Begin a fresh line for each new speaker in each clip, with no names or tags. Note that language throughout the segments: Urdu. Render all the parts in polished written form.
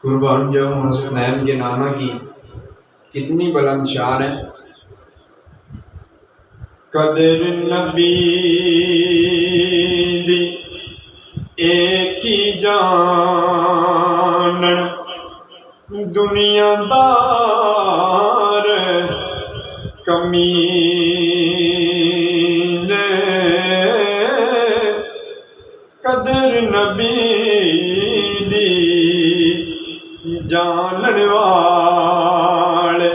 قربان جاؤں حسنین کے نانا کی کتنی بلند شان ہے۔ قدر نبی دی ایک ہی جان دنیا دار کمینے، قدر نبی دی جانن والے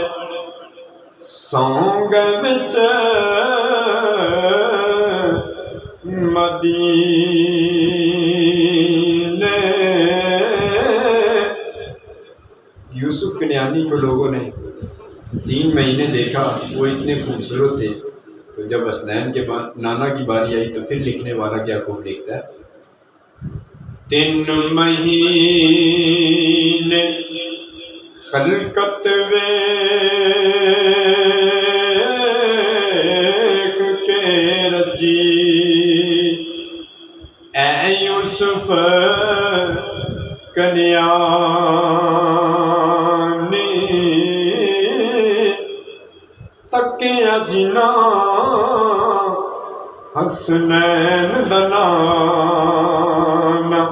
سونگ وچ مدینے۔ یوسف کنعانی کو لوگوں نے 3 مہینے دیکھا، وہ اتنے خوبصورت تھے، تو جب حسنین کے بعد نانا کی باری آئی تو پھر لکھنے والا کیا خوب لکھتا ہے، 3 مہینے خلقت ویکھ کے رجی، اے یوسف کنعانی، تکیا جنا حسنین دا نانا،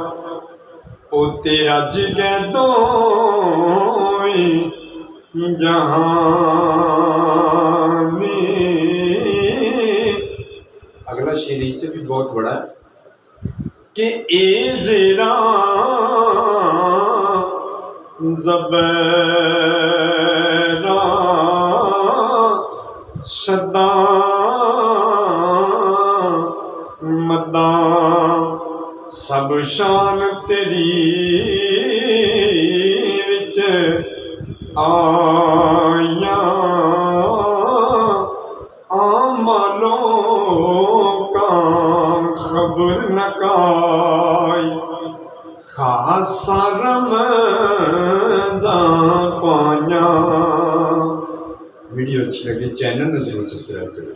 او تیرا جگہ دوئی جہانی۔ اگلا شعر اس سے بھی بہت بڑا ہے کہ اے زیرا زبیرا شداں مداں، سب شان تیری وچ آیاں، آمالوں کا خبر نکائی، خاصا رمضان پائیاں۔ ویڈیو اچھی لگے چینل میں ضرور سبسکرائب کرو۔